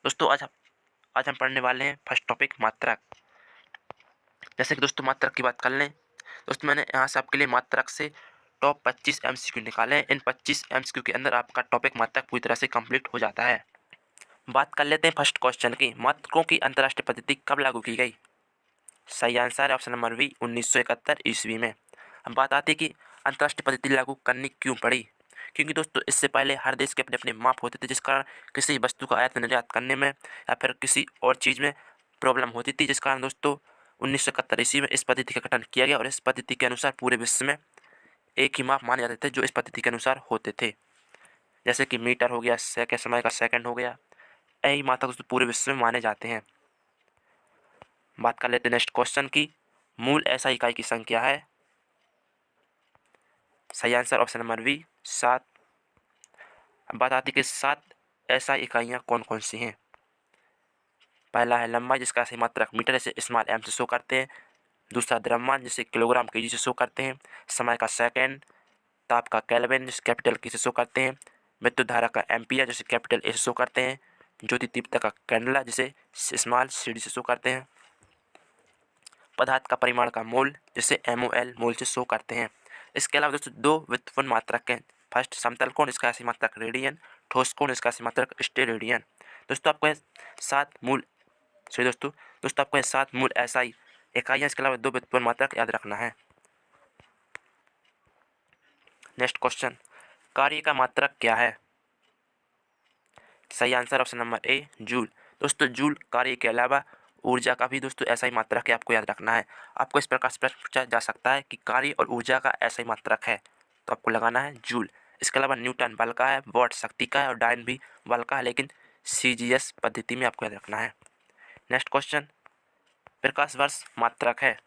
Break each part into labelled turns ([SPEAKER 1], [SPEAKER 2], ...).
[SPEAKER 1] दोस्तों आज हम पढ़ने वाले हैं फर्स्ट टॉपिक मात्रक। जैसे कि दोस्तों मात्रक की बात कर लें। दोस्तों मैंने यहाँ से आपके लिए मात्रक से टॉप 25 एमसीक्यू निकाले हैं। इन 25 एमसीक्यू के अंदर आपका टॉपिक मात्रक पूरी तरह से कंप्लीट हो जाता है। बात कर लेते हैं फर्स्ट क्वेश्चन की। मात्रकों की अंतर्राष्ट्रीय पद्धति कब लागू की गई? सही आंसर है ऑप्शन नंबर बी 1971 ईस्वी में। अब बात आती है कि अंतर्राष्ट्रीय पद्धति लागू करनी क्यों पड़ी। क्योंकि दोस्तों इससे पहले हर देश के अपने अपने माप होते थे, जिस कारण किसी वस्तु का आयात निर्यात करने में या फिर किसी और चीज़ में प्रॉब्लम होती थी, जिस कारण दोस्तों 1971 ईस्वी में इस पद्धति का गठन किया गया और इस पद्धति के अनुसार पूरे विश्व में एक ही माप माने जाते थे जो इस पद्धति के अनुसार होते थे। जैसे कि मीटर हो गया, सेकंड समय का सेकंड हो गया, यही मात्रक दोस्तों पूरे विश्व में माने जाते हैं। बात कर लेते हैं नेक्स्ट क्वेश्चन की। मूल एसआई इकाई की संख्या है। सही आंसर ऑप्शन नंबर बी 7। अब बात आती है कि 7 एसआई इकाइयाँ कौन कौन सी हैं। पहला है लंबाई, जिसका सही मात्रक मीटर जैसे स्मॉल एम से शो करते हैं। दूसरा द्रव्यमान, जिसे किलोग्राम केजी से शो करते हैं। समय का सेकंड। ताप का केल्विन, जिसे कैपिटल के से शो करते हैं। विद्युत धारा का एम्पियर, जिसे कैपिटल ए से शो करते हैं। ज्योति तीव्रता का कैंडला, जिसे स्मॉल सी डी से शो करते हैं। पदार्थ का परिमाण का मोल, जिसे MOL मोल से शो करते हैं। इसके अलावा दोस्तों दो व्युत्पन्न मात्रक हैं। फर्स्ट समतल कोण, इसका सही मात्रक रेडियन। ठोस कोण, इसका सही मात्रक स्टेरेडियन। दोस्तों आपको यह 7 मूल सॉरी दोस्तों आपको यह 7 मूल एसआई इकाइयाँ, इसके अलावा दो व्युत्पन्न मात्रक याद रखना है। नेक्स्ट क्वेश्चन, कार्य का मात्रक क्या है? सही आंसर ऑप्शन नंबर ए जूल। दोस्तों जूल कार्य के अलावा ऊर्जा का भी दोस्तों ऐसा ही मात्रक है, आपको याद रखना है। आपको इस प्रकार से प्रश्न पूछा जा सकता है कि कार्य और ऊर्जा का ऐसा ही मात्रक है, तो आपको लगाना है जूल। इसके अलावा न्यूटन बल का है, वॉट शक्ति का है और डायन भी बल का है, लेकिन CGS पद्धति में आपको याद रखना है। नेक्स्ट क्वेश्चन, प्रकाश वर्ष मात्रक है।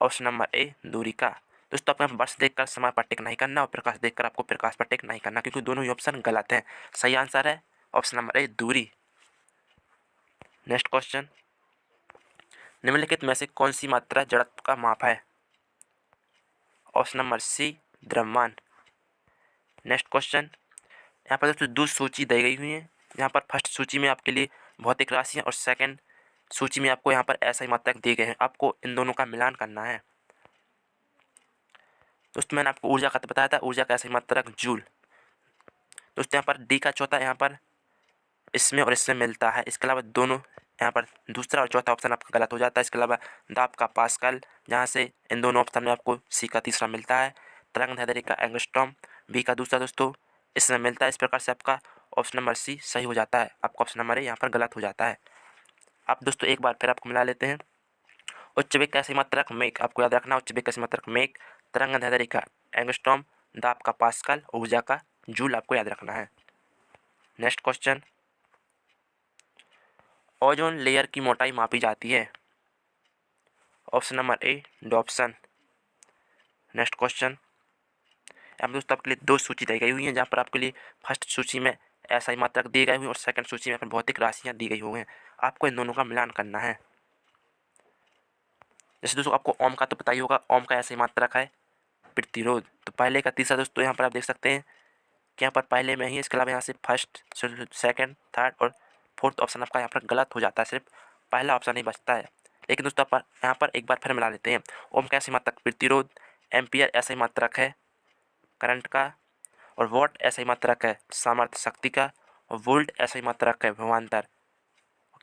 [SPEAKER 1] ऑप्शन नंबर ए दूरी का। दोस्तों आपको वर्ष देखकर समय पर टिक नहीं करना और प्रकाश देखकर आपको प्रकाश पर टिक नहीं करना, क्योंकि दोनों ही ऑप्शन गलत हैं। सही आंसर है ऑप्शन नंबर ए दूरी। नेक्स्ट क्वेश्चन, निम्नलिखित में से कौन सी मात्रा जड़त्व का माप है? ऑप्शन नंबर सी द्रव्यमान। नेक्स्ट क्वेश्चन, यहाँ पर दोस्तों दो सूची दी गई हुई है। यहाँ पर फर्स्ट सूची में आपके लिए भौतिक राशियाँ और सेकंड सूची में आपको यहाँ पर ऐसा ही मात्रक दिए गए हैं। आपको इन दोनों का मिलान करना है। दोस्तों मैंने आपको ऊर्जा का तो बताया था, ऊर्जा का ऐसा ही मात्रक जूल। दोस्तों यहाँ पर डी का चौथा यहाँ पर इसमें और इसमें मिलता है। इसके अलावा दोनों यहाँ पर दूसरा और चौथा ऑप्शन आपका गलत हो जाता है। इसके अलावा दाब का पास्कल, जहाँ से इन दोनों ऑप्शन में आपको सी का तीसरा मिलता है। तरंगदैर्ध्य का एंगस्ट्रॉम, बी का दूसरा दोस्तों इसमें मिलता है। इस प्रकार से आपका ऑप्शन नंबर सी सही हो जाता है। आपका ऑप्शन नंबर ए यहाँ पर गलत हो जाता है। आप दोस्तों एक बार फिर आपको मिला लेते हैं। उच्च वेग का सही मात्रक मेक, आपको याद रखना उच्च वेग का सही मात्रक मेक। तरंगदैर्ध्य का एंगस्ट्रॉम, दाब का पास्कल, ऊर्जा का जूल, आपको याद रखना है। नेक्स्ट क्वेश्चन, ओजोन लेयर की मोटाई मापी जाती है। ऑप्शन नंबर ए डॉप्सन। नेक्स्ट क्वेश्चन, यहाँ पर दोस्तों आपके लिए दो सूची दी गई हुई है, जहाँ पर आपके लिए फर्स्ट सूची में ऐसा ही मात्रक दिए गए हुए हैं और सेकंड सूची में यहाँ पर भौतिक राशियाँ दी गई हुई हैं। आपको इन दोनों का मिलान करना है। जैसे दोस्तों आपको ओम का तो पता ही होगा, ओम का ऐसा ही मात्रक है प्रतिरोध। तो पहले का तीसरा दोस्तों यहाँ पर आप देख सकते हैं कि यहाँ पर पहले में ही। इसके अलावा यहाँ से फर्स्ट सेकंड थर्ड और फोर्थ ऑप्शन आपका यहाँ पर गलत हो जाता है, सिर्फ पहला ऑप्शन ही बचता है। लेकिन दोस्तों आप यहाँ पर एक बार फिर मिला लेते हैं। ओम का ऐसी मात्रक प्रतिरोध, एम्पियर ऐसा ही मात्रक है करंट का, और वॉट ऐसा ही मात्रक है सामर्थ्य शक्ति का, और वोल्ट ऐसा ही मात्रक है विभवांतर,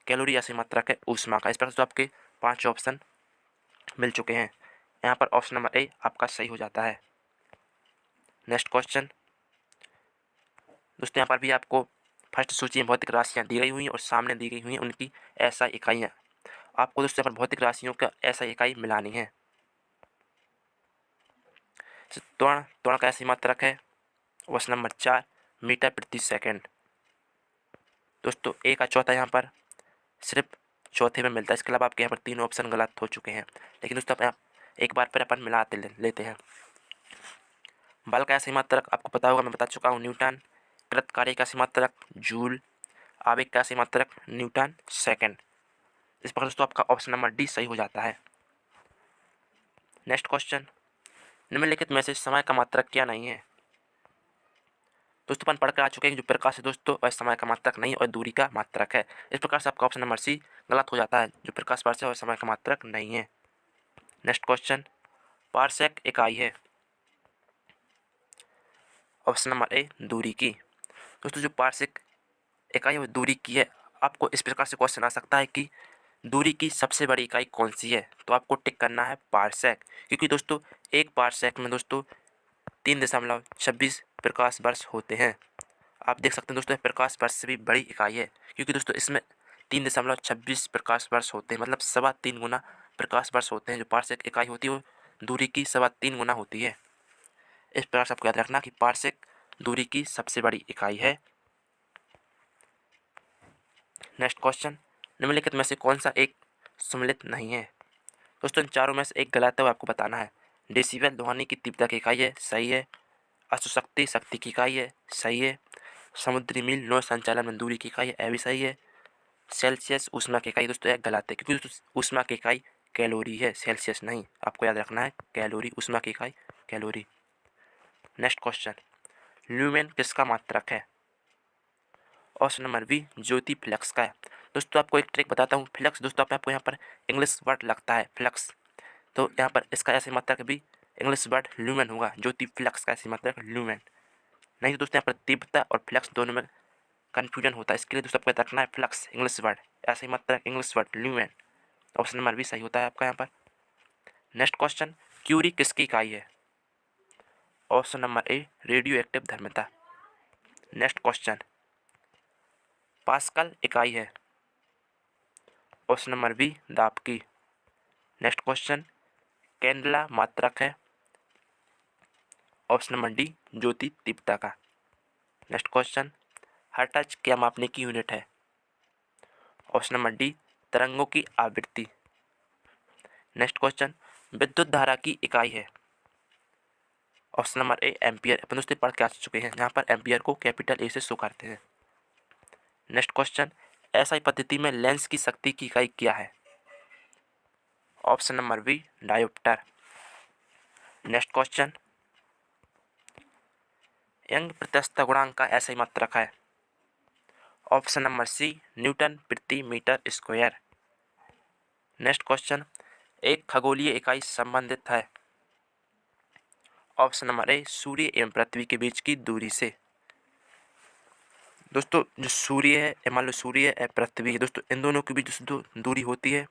[SPEAKER 1] कैलोरी ऐसा ही मात्रक है ऊष्मा का। इस प्रकार से आपके 5 ऑप्शन मिल चुके हैं। यहाँ पर ऑप्शन नंबर ए आपका सही हो जाता है। नेक्स्ट क्वेश्चन, दोस्तों यहाँ पर भी आपको फर्स्ट सूची में भौतिक राशियाँ दी गई हुई हैं और सामने दी गई हुई हैं उनकी ऐसा इकाइयाँ। आपको दोस्तों यहाँ पर भौतिक राशियों का ऐसा इकाई मिलानी है। त्वरण, त्वरण का ऐसी मात्रक है ऑप्शन नंबर 4 मीटर प्रति सेकंड। दोस्तों ए का चौथा यहाँ पर सिर्फ चौथे में मिलता है। इसके अलावा आपके यहाँ पर तीनों ऑप्शन गलत हो चुके हैं। लेकिन दोस्तों आप यहाँ एक बार फिर अपन मिलाते लेते हैं। बल का ऐसी मात्रक आपको पता होगा, मैं बता चुका हूँ न्यूटन। कृत कार्य का ऐसी मात्रक जूल। आवेग का ऐसी मात्रक न्यूटन सेकंड। इस प्रकार दोस्तों आपका ऑप्शन नंबर डी सही हो जाता है। नेक्स्ट क्वेश्चन, निम्नलिखित में से समय का मात्रक क्या नहीं है? दोस्तों अपन पढ़कर आ चुके हैं कि जो प्रकाश है दोस्तों वह समय का मात्रक नहीं और दूरी का मात्रक है। इस प्रकार से आपका ऑप्शन नंबर सी गलत हो जाता है, जो प्रकाश वर्ष है और समय का मात्रक नहीं है। नेक्स्ट क्वेश्चन, पारसेक इकाई है। ऑप्शन नंबर ए दूरी की। दोस्तों जो पारसेक इकाई है वो दूरी की है। आपको इस प्रकार से क्वेश्चन आ सकता है कि दूरी की सबसे बड़ी इकाई कौन सी है, तो आपको टिक करना है पारसेक, क्योंकि दोस्तों एक पारसेक में दोस्तों 3.26 प्रकाश वर्ष होते हैं। आप देख सकते हैं दोस्तों प्रकाश वर्ष से भी बड़ी इकाई है, क्योंकि दोस्तों इसमें 3.26 प्रकाश वर्ष होते हैं, मतलब 3.25 गुना प्रकाश वर्ष होते हैं। जो पारसेक इकाई होती है वो दूरी की 3.25 गुना होती है। इस प्रकार से आपको याद रखना कि पारसेक दूरी की सबसे बड़ी इकाई है। नेक्स्ट क्वेश्चन, निम्नलिखित में से कौन सा एक सम्मिलित नहीं है। दोस्तों इन चारों में से एक गलत है, वो आपको बताना है। डेसिबल ध्वनि की तीव्रता की इकाई है, सही है। अश्वशक्ति शक्ति की इकाई है, सही है। समुद्री मील नौ संचालन में दूरी की इकाई है, यह भी सही है। सेल्सियस ऊष्मा की इकाई दोस्तों यह गलत है, क्योंकि ऊष्मा की इकाई कैलोरी है, सेल्सियस नहीं। आपको याद रखना है कैलोरी, ऊष्मा की इकाई कैलोरी। नेक्स्ट क्वेश्चन, ल्यूमेन किसका मात्रक है। ऑप्शन नंबर बी ज्योति फ्लक्स का है। दोस्तों आपको एक ट्रिक बताता हूँ। फ्लक्स दोस्तों आपको यहाँ पर इंग्लिश वर्ड लगता है फ्लक्स, तो यहाँ पर इसका ऐसे मात्रक भी इंग्लिश वर्ड ल्यूमेन होगा। ज्योति फ्लक्स का ऐसे मात्रक ल्यूमेन नहीं। तो दोस्तों यहाँ पर तीव्रता और फ्लक्स दोनों में कन्फ्यूजन होता है, इसके लिए दोस्तों आपको याद रखना है फ्लक्स इंग्लिश वर्ड, ऐसे ही मात्रक English word lumen. Option number B सही होता है आपका यहाँ पर। नेक्स्ट क्वेश्चन, क्यूरी किसकी इकाई है। Option number A radio active धर्मिता। नेक्स्ट क्वेश्चन, पास्कल इकाई है। ऑप्शन नंबर बी दाब की। नेक्स्ट क्वेश्चन, कैंडला मात्रक है। ऑप्शन नंबर डी ज्योति तीव्रता का। नेक्स्ट क्वेश्चन, हर्ट्ज क्या मापने की यूनिट है। ऑप्शन नंबर डी तरंगों की आवृत्ति। नेक्स्ट क्वेश्चन, विद्युत धारा की इकाई है। Option number A ampere. अपन दोस्तों पढ़ के आ चुके हैं, यहाँ पर एम्पियर को कैपिटल ए से शो करते हैं। नेक्स्ट क्वेश्चन, एसआई पद्धति में लेंस की शक्ति की इकाई क्या है। Option number B dioptre. Next question, Young प्रत्यस्थ गुणांक का एसआई मात्रक है। ऑप्शन नंबर सी न्यूटन प्रति मीटर स्क्वायर। नेक्स्ट क्वेश्चन, एक खगोलीय इकाई संबंधित है। ऑप्शन नंबर ए सूर्य एवं पृथ्वी के बीच की दूरी से। दोस्तों जो सूर्य है, मान लो सूर्य है पृथ्वी है, दोस्तों इन दोनों के बीच जो दूरी होती है,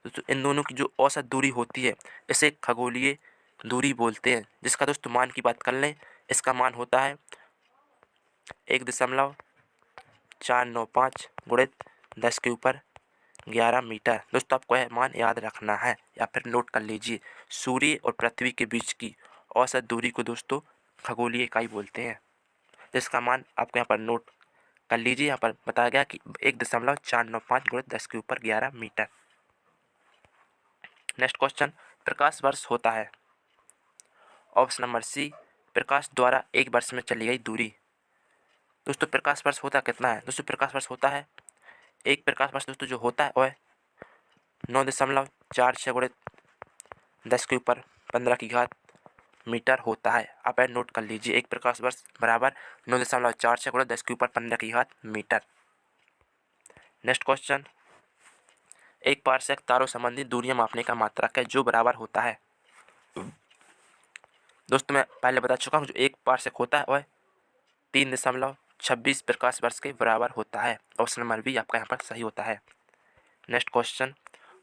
[SPEAKER 1] दोस्तों इन दोनों की जो औसत दूरी होती है इसे खगोलीय दूरी बोलते हैं। जिसका दोस्तों मान की बात कर लें, इसका मान होता है 1.495 गुणित 10⁻11 मीटर। दोस्तों आपको यह मान याद रखना है या फिर नोट कर लीजिए। सूर्य और पृथ्वी के बीच की औसत दूरी को दोस्तों खगोलीय इकाई बोलते हैं, जिसका मान आपको यहाँ पर नोट कर लीजिए। यहाँ पर बताया गया कि 1.495 गुणित 10⁻11 मीटर। नेक्स्ट क्वेश्चन, प्रकाश वर्ष होता है। ऑप्शन नंबर सी प्रकाश द्वारा एक वर्ष में चली गई दूरी। दोस्तों प्रकाश वर्ष होता कितना है। दोस्तों प्रकाश वर्ष होता है, एक प्रकाश वर्ष दोस्तों जो होता है वह 9.46 गुणित 10⁻15 मीटर होता है। आप यह नोट कर लीजिए, एक प्रकाश वर्ष बराबर 9.46 गुणित 10⁻15 मीटर। नेक्स्ट क्वेश्चन, एक पारसेक तारों संबंधी दूरियां मापने का मात्रक है जो बराबर होता है। दोस्तों मैं पहले बता चुका हूँ, जो एक पारसेक होता है वह 3.26 प्रकाश वर्ष के बराबर होता है। ऑप्शन नंबर बी आपका यहाँ पर सही होता है। नेक्स्ट क्वेश्चन,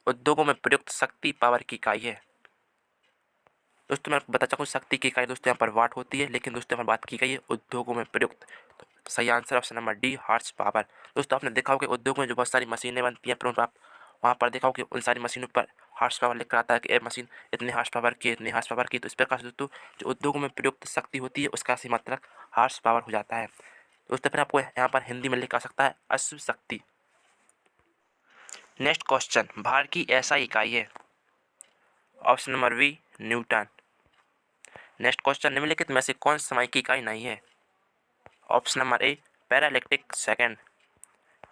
[SPEAKER 1] उद्योगों में प्रयुक्त शक्ति पावर की इकाई है। दोस्तों मैं बता चुका हूँ शक्ति की इकाई दोस्तों यहाँ पर वाट होती है, लेकिन दोस्तों यहाँ पर बात की गई है उद्योगों में प्रयुक्त, तो सही answer option number D horse power. दोस्तों आपने देखा होगा उद्योग में जो बहुत सारी मशीनें बनती हैं, परंतु आप वहाँ पर देखा होगा कि उन सारी मशीनों पर हॉर्स पावर लिखा आता है कि ये मशीन इतने हॉर्स पावर की, इतने हॉर्स पावर की। तो इस प्रकार से दोस्तों जो उद्योगों में प्रयुक्त शक्ति होती है उसका सही मात्रक हॉर्स पावर हो जाता है। दोस्तों फिर आपको यहाँ पर हिंदी में लिखा सकता है अश्व शक्ति। नेक्स्ट क्वेश्चन, भार की ऐसा इकाई है। Option number B newton. Next question, निम्नलिखित में से कौन समय की इकाई नहीं है। Option number A parallactic second.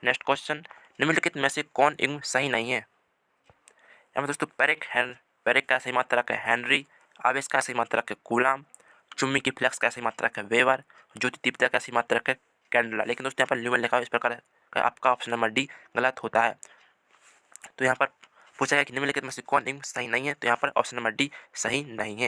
[SPEAKER 1] Next question, निम्नलिखित में से कौन युग्म सही नहीं है। यहाँ पर दोस्तों पेरिक का सही मात्रक है हेनरी, आवेश का सही मात्रक है कूलाम, चुम्मी की फ्लेक्स कैसी मात्रक है? वेबर। ज्योति दीप्ता कैसी मात्रक है? कैंडला। लेकिन दोस्तों यहाँ पर न्यूमन लिखा हुआ इस प्रकार है, आपका ऑप्शन नंबर डी गलत होता है। तो यहाँ पर पूछा गया कि निम्नलिखित में से कौन सही नहीं है, तो यहाँ पर ऑप्शन नंबर डी सही नहीं है।